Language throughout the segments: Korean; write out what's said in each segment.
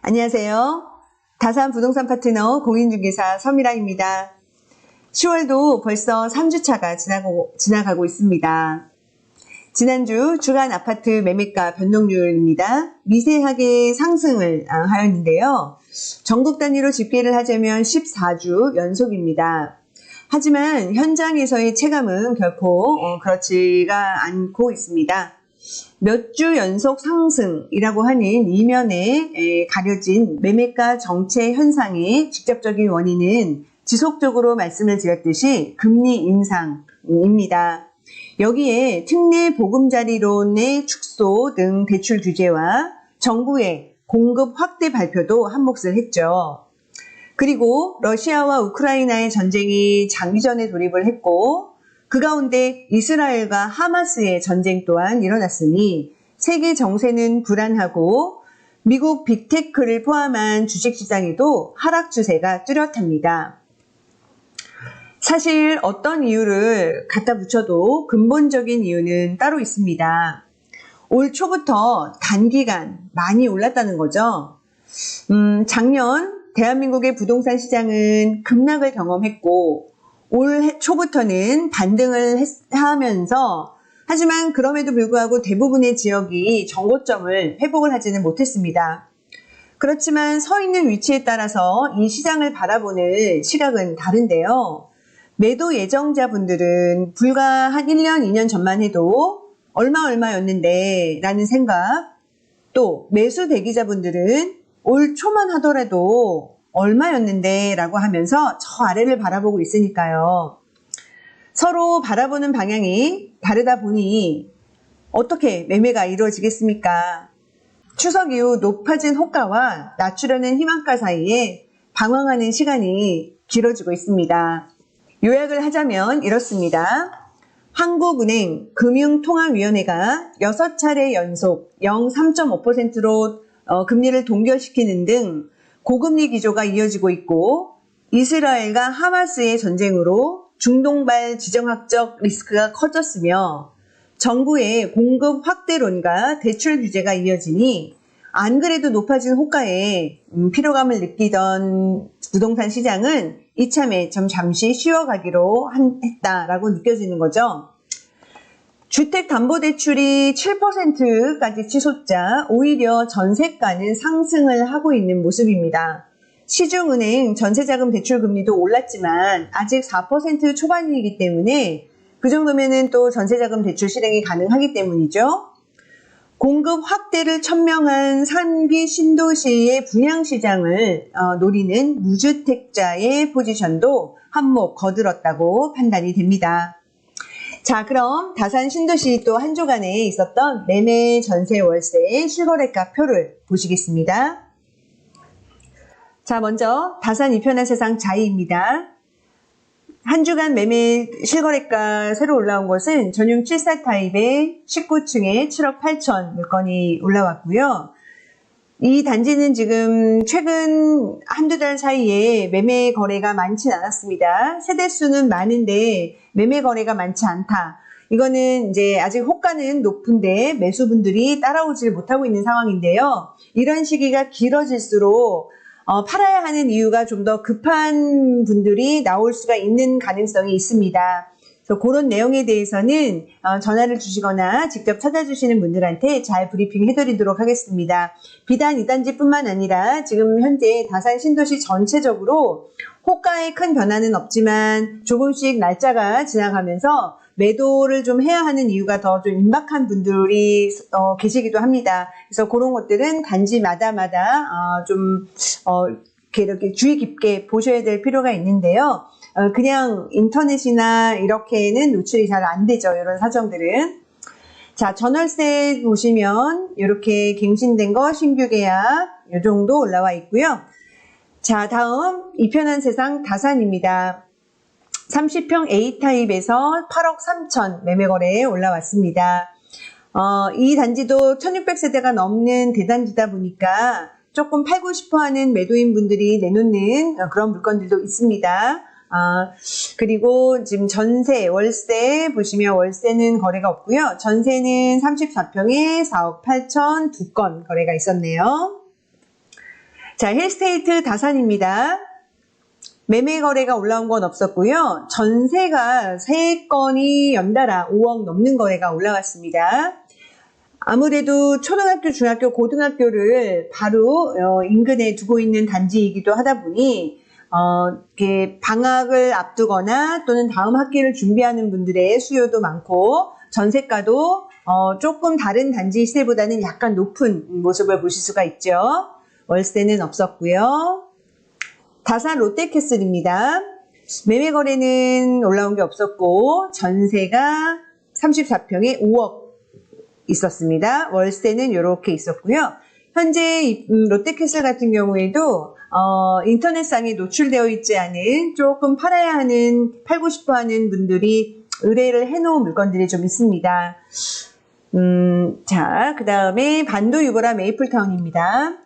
안녕하세요. 다산 부동산 파트너 공인중개사 서미라입니다. 10월도 벌써 3주차가 지나가고 있습니다. 지난주 주간 아파트 매매가 변동률입니다. 미세하게 상승을 하였는데요. 전국 단위로 집계를 하자면 14주 연속입니다. 하지만 현장에서의 체감은 결코 그렇지가 않고 있습니다. 몇 주 연속 상승이라고 하는 이면에 가려진 매매가 정체 현상의 직접적인 원인은 지속적으로 말씀을 드렸듯이 금리 인상입니다. 여기에 특례 보금자리론의 축소 등 대출 규제와 정부의 공급 확대 발표도 한몫을 했죠. 그리고 러시아와 우크라이나의 전쟁이 장기전에 돌입을 했고 그 가운데 이스라엘과 하마스의 전쟁 또한 일어났으니 세계 정세는 불안하고 미국 빅테크를 포함한 주식시장에도 하락 추세가 뚜렷합니다. 사실 어떤 이유를 갖다 붙여도 근본적인 이유는 따로 있습니다. 올 초부터 단기간 많이 올랐다는 거죠. 작년 대한민국의 부동산 시장은 급락을 경험했고 올 초부터는 반등을 하면서 하지만 그럼에도 불구하고 대부분의 지역이 정고점을 회복을 하지는 못했습니다. 그렇지만 서 있는 위치에 따라서 이 시장을 바라보는 시각은 다른데요. 매도 예정자분들은 불과 한 1년, 2년 전만 해도 얼마였는데 라는 생각, 또 매수 대기자분들은 올 초만 하더라도 얼마였는데 라고 하면서 저 아래를 바라보고 있으니까요. 서로 바라보는 방향이 다르다 보니 어떻게 매매가 이루어지겠습니까? 추석 이후 높아진 호가와 낮추려는 희망가 사이에 방황하는 시간이 길어지고 있습니다. 요약을 하자면 이렇습니다. 한국은행 금융통화위원회가 6차례 연속 0.3.5%로 금리를 동결시키는 등 고금리 기조가 이어지고 있고 이스라엘과 하마스의 전쟁으로 중동발 지정학적 리스크가 커졌으며 정부의 공급 확대론과 대출 규제가 이어지니 안 그래도 높아진 호가에 피로감을 느끼던 부동산 시장은 이참에 잠시 쉬어가기로 했다라고 느껴지는 거죠. 주택담보대출이 7%까지 치솟자 오히려 전세가는 상승을 하고 있는 모습입니다. 시중은행 전세자금 대출금리도 올랐지만 아직 4% 초반이기 때문에 그 정도면은 또 전세자금 대출 실행이 가능하기 때문이죠. 공급 확대를 천명한 산비 신도시의 분양시장을 노리는 무주택자의 포지션도 한몫 거들었다고 판단이 됩니다. 자, 그럼 다산 신도시 또 한 주간에 있었던 매매 전세 월세 실거래가 표를 보시겠습니다. 자, 먼저 다산 이편한 세상 자이입니다. 한 주간 매매 실거래가 새로 올라온 것은 전용 74 타입의 19층에 7억 8천 물건이 올라왔고요. 이 단지는 지금 최근 한두 달 사이에 매매 거래가 많진 않았습니다. 세대수는 많은데 매매 거래가 많지 않다. 이거는 이제 아직 호가는 높은데 매수분들이 따라오질 못하고 있는 상황인데요. 이런 시기가 길어질수록 팔아야 하는 이유가 좀 더 급한 분들이 나올 수가 있는 가능성이 있습니다. 그래서 그런 내용에 대해서는 전화를 주시거나 직접 찾아주시는 분들한테 잘 브리핑 해드리도록 하겠습니다. 비단 2단지뿐만 아니라 지금 현재 다산 신도시 전체적으로 호가에 큰 변화는 없지만 조금씩 날짜가 지나가면서 매도를 좀 해야 하는 이유가 더 좀 임박한 분들이 계시기도 합니다. 그래서 그런 것들은 단지마다 좀 이렇게 주의 깊게 보셔야 될 필요가 있는데요. 그냥 인터넷이나 이렇게는 노출이 잘 안 되죠. 이런 사정들은. 자, 전월세 보시면 이렇게 갱신된 거 신규 계약 이 정도 올라와 있고요. 자, 다음 이편한 세상 다산입니다. 30평 A타입에서 8억 3천 매매 거래에 올라왔습니다. 이 단지도 1600세대가 넘는 대단지다 보니까 조금 팔고 싶어 하는 매도인 분들이 내놓는 그런 물건들도 있습니다. 그리고 지금 전세, 월세 보시면 월세는 거래가 없고요. 전세는 34평에 4억 8천 2건 거래가 있었네요. 자, 힐스테이트 다산입니다. 매매 거래가 올라온 건 없었고요. 전세가 3건이 연달아 5억 넘는 거래가 올라왔습니다. 아무래도 초등학교, 중학교, 고등학교를 바로 인근에 두고 있는 단지이기도 하다 보니 이렇게 방학을 앞두거나 또는 다음 학기를 준비하는 분들의 수요도 많고 전세가도 조금 다른 단지 시세보다는 약간 높은 모습을 보실 수가 있죠. 월세는 없었고요. 다산 롯데캐슬입니다. 매매 거래는 올라온 게 없었고 전세가 34평에 5억 있었습니다. 월세는 이렇게 있었고요. 현재 롯데캐슬 같은 경우에도 인터넷상에 노출되어 있지 않은 조금 팔고 싶어 하는 분들이 의뢰를 해놓은 물건들이 좀 있습니다. 자, 그 다음에 반도 유보라 메이플타운입니다.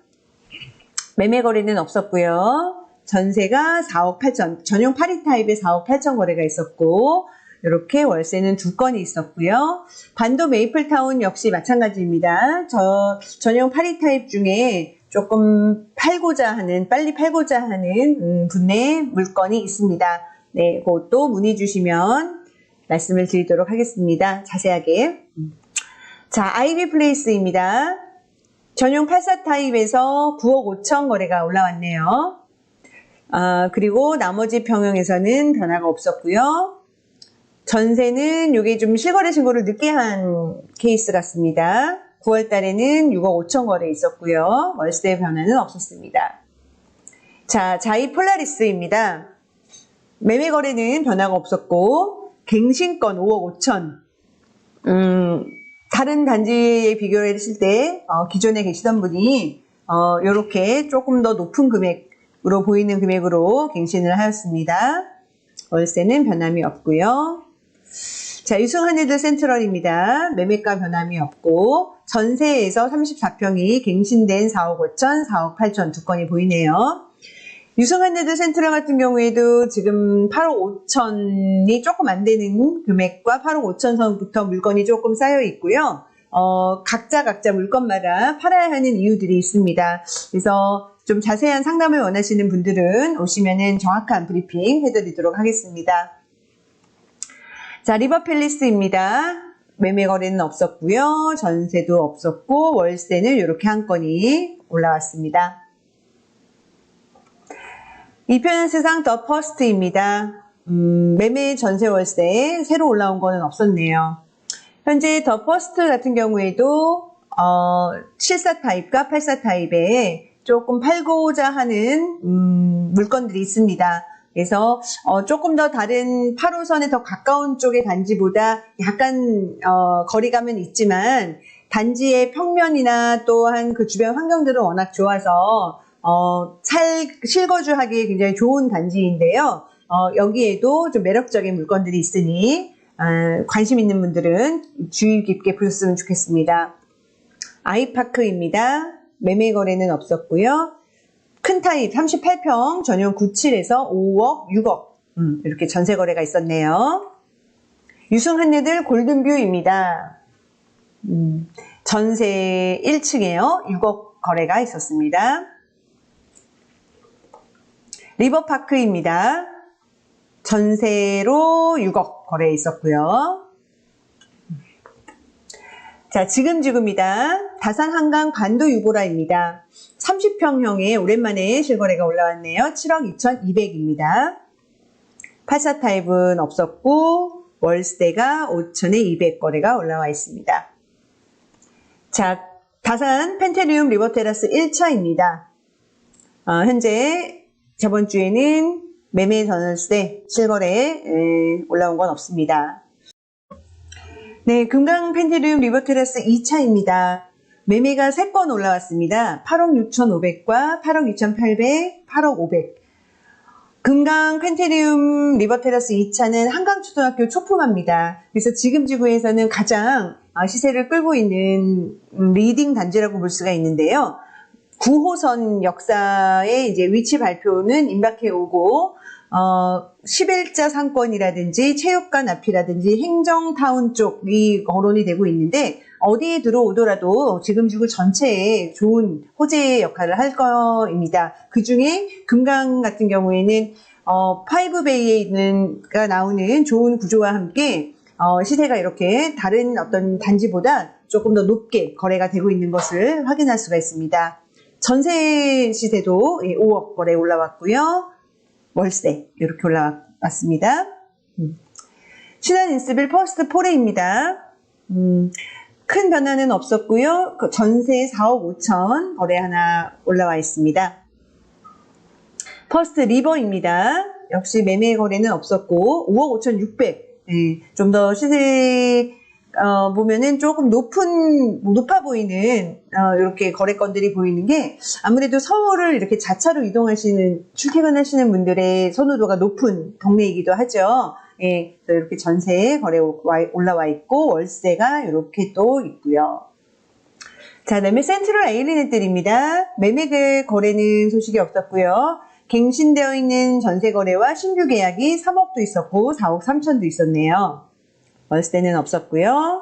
매매 거래는 없었고요. 전세가 4억 8천, 전용 8위 타입에 4억 8천 거래가 있었고, 이렇게 월세는 2건이 있었고요. 반도 메이플타운 역시 마찬가지입니다. 전용 8위 타입 중에 조금 빨리 팔고자 하는 분의 물건이 있습니다. 네, 그것도 문의 주시면 말씀을 드리도록 하겠습니다. 자세하게. 자, 아이비 플레이스입니다. 전용 84 타입에서 9억 5천 거래가 올라왔네요. 그리고 나머지 평형에서는 변화가 없었고요. 전세는 이게 좀 실거래 신고를 늦게 한 케이스 같습니다. 9월 달에는 6억 5천 거래 있었고요. 월세 변화는 없었습니다. 자, 자이 폴라리스입니다. 매매 거래는 변화가 없었고 갱신권 5억 5천. 다른 단지에 비교를 했을 때 기존에 계시던 분이 이렇게 조금 더 높은 금액으로 보이는 금액으로 갱신을 하였습니다. 월세는 변함이 없고요. 자, 유승한애들 센트럴입니다. 매매가 변함이 없고 전세에서 34평이 갱신된 4억 5천, 4억 8천 두 건이 보이네요. 유승한애들 센트럴 같은 경우에도 지금 8억 5천이 조금 안 되는 금액과 8억 5천 선부터 물건이 조금 쌓여 있고요. 각자 물건마다 팔아야 하는 이유들이 있습니다. 그래서 좀 자세한 상담을 원하시는 분들은 오시면은 정확한 브리핑 해드리도록 하겠습니다. 자, 리버팰리스입니다. 매매 거래는 없었고요. 전세도 없었고 월세는 이렇게 한 건이 올라왔습니다. 이편한 세상 더 퍼스트입니다. 매매 전세 월세 새로 올라온 거는 없었네요. 현재 더 퍼스트 같은 경우에도 74 타입과 84 타입에 조금 팔고자 하는 물건들이 있습니다. 그래서 조금 더 다른 8호선에 더 가까운 쪽의 단지보다 약간 거리감은 있지만 단지의 평면이나 또한 그 주변 환경들은 워낙 좋아서 실거주하기에 굉장히 좋은 단지인데요. 여기에도 좀 매력적인 물건들이 있으니 관심 있는 분들은 주의 깊게 보셨으면 좋겠습니다. 아이파크입니다. 매매 거래는 없었고요. 큰 타입 38평 전용 97에서 5억, 6억 이렇게 전세 거래가 있었네요. 유승한애들 골든뷰입니다. 전세 1층에요. 6억 거래가 있었습니다. 리버파크입니다. 전세로 6억 거래 있었고요. 자, 지금입니다. 다산 한강 반도 유보라입니다. 30평형에 오랜만에 실거래가 올라왔네요. 7억 2,200입니다. 84 타입은 없었고 월세가 5천에 200 거래가 올라와 있습니다. 자, 다산 펜테리움 리버테라스 1차입니다. 현재 저번 주에는 매매 전월세 실거래에 올라온 건 없습니다. 네, 금강 펜테리움 리버테라스 2차입니다. 매매가 3건 올라왔습니다. 8억 6,500과 8억 2,800, 8억 500. 금강 펜테리움 리버테라스 2차는 한강초등학교 초품화입니다. 그래서 지금 지구에서는 가장 시세를 끌고 있는 리딩 단지라고 볼 수가 있는데요. 9호선 역사의 이제 위치 발표는 임박해 오고 11자 상권이라든지 체육관 앞이라든지 행정타운 쪽이 거론이 되고 있는데 어디에 들어오더라도 지금 지구 전체에 좋은 호재 역할을 할 거입니다. 그 중에 금강 같은 경우에는 5베이에 나오는 좋은 구조와 함께 시세가 이렇게 다른 어떤 단지보다 조금 더 높게 거래가 되고 있는 것을 확인할 수가 있습니다. 전세 시세도 5억 거래 올라왔고요. 월세 이렇게 올라왔습니다. 신한 인스빌 퍼스트 4레입니다. 큰 변화는 없었고요. 전세 4억 5천 거래 하나 올라와 있습니다. 퍼스트 리버입니다. 역시 매매 거래는 없었고 5억 5천 6백. 좀 더 시세 보면은 조금 높아 보이는 이렇게 거래건들이 보이는 게 아무래도 서울을 이렇게 자차로 출퇴근하시는 분들의 선호도가 높은 동네이기도 하죠. 예, 이렇게 전세 거래 올라와 있고 월세가 이렇게 또 있고요. 자, 그다음에 센트럴 아일랜드들입니다. 매매 거래는 소식이 없었고요. 갱신되어 있는 전세 거래와 신규 계약이 3억도 있었고 4억 3천도 있었네요. 월세는 없었고요.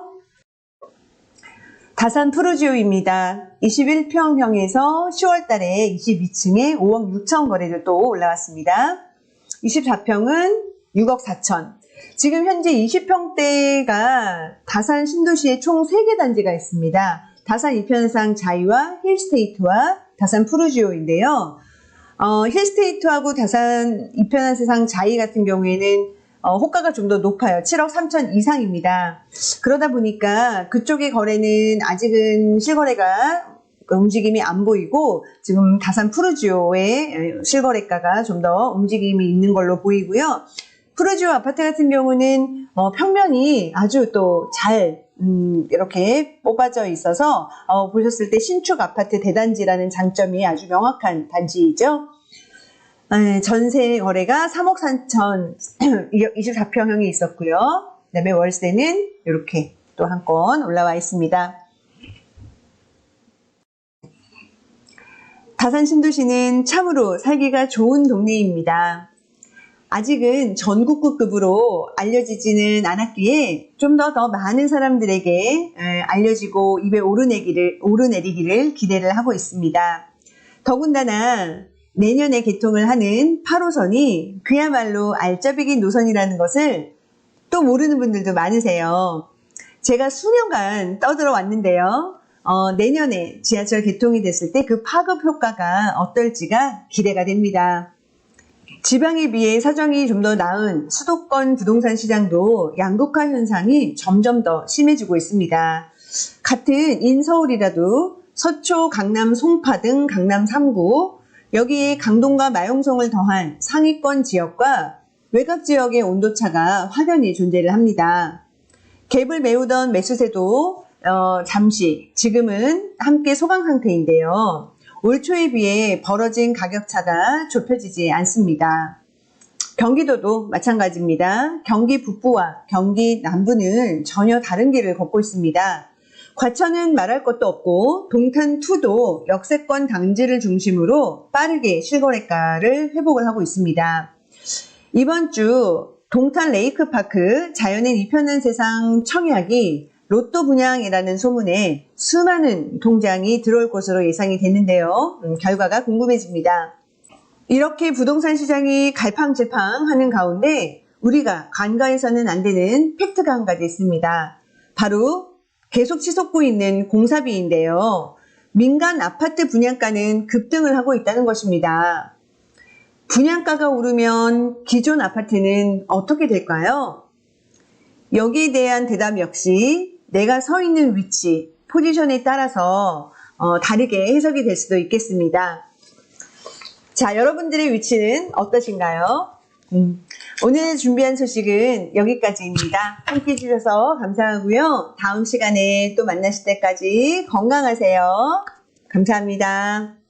다산 푸르지오입니다. 21평형에서 10월 달에 22층에 5억 6천 거래도 또 올라왔습니다. 24평은 6억 4천. 지금 현재 20평대가 다산 신도시에 총 3개 단지가 있습니다. 다산 이편상 자이와 힐스테이트와 다산 푸르지오인데요. 힐스테이트하고 다산 이편상 자이 같은 경우에는 호가가 좀 더 높아요. 7억 3천 이상입니다. 그러다 보니까 그쪽의 거래는 아직은 실거래가 움직임이 안 보이고 지금 다산 푸르지오의 실거래가가 좀 더 움직임이 있는 걸로 보이고요. 푸르지오 아파트 같은 경우는 평면이 아주 또 잘 이렇게 뽑아져 있어서 보셨을 때 신축 아파트 대단지라는 장점이 아주 명확한 단지이죠. 전세 거래가 3억 4천 24평형이 있었고요. 그 다음에 월세는 이렇게 또 한 건 올라와 있습니다. 다산 신도시는 참으로 살기가 좋은 동네입니다. 아직은 전국구급으로 알려지지는 않았기에 좀 더 많은 사람들에게 알려지고 입에 오르내리기를 기대를 하고 있습니다. 더군다나 내년에 개통을 하는 8호선이 그야말로 알짜배기 노선이라는 것을 또 모르는 분들도 많으세요. 제가 수년간 떠들어 왔는데요. 내년에 지하철 개통이 됐을 때 그 파급 효과가 어떨지가 기대가 됩니다. 지방에 비해 사정이 좀 더 나은 수도권 부동산 시장도 양극화 현상이 점점 더 심해지고 있습니다. 같은 인서울이라도 서초, 강남, 송파 등 강남 3구, 여기에 강동과 마용성을 더한 상위권 지역과 외곽 지역의 온도차가 확연히 존재를 합니다. 갭을 메우던 매수세도 잠시 지금은 함께 소강 상태인데요. 올 초에 비해 벌어진 가격차가 좁혀지지 않습니다. 경기도도 마찬가지입니다. 경기 북부와 경기 남부는 전혀 다른 길을 걷고 있습니다. 과천은 말할 것도 없고 동탄2도 역세권 당지를 중심으로 빠르게 실거래가를 회복을 하고 있습니다. 이번 주 동탄 레이크파크 자연의 이편한 세상 청약이 로또 분양이라는 소문에 수많은 통장이 들어올 것으로 예상이 되는데요. 결과가 궁금해집니다. 이렇게 부동산 시장이 갈팡질팡하는 가운데 우리가 간과해서는 안 되는 팩트가 한 가지 있습니다. 바로 계속 치솟고 있는 공사비인데요. 민간 아파트 분양가는 급등을 하고 있다는 것입니다. 분양가가 오르면 기존 아파트는 어떻게 될까요? 여기에 대한 대답 역시 내가 서 있는 위치, 포지션에 따라서 다르게 해석이 될 수도 있겠습니다. 자, 여러분들의 위치는 어떠신가요? 오늘 준비한 소식은 여기까지입니다. 함께 해주셔서 감사하고요. 다음 시간에 또 만나실 때까지 건강하세요. 감사합니다.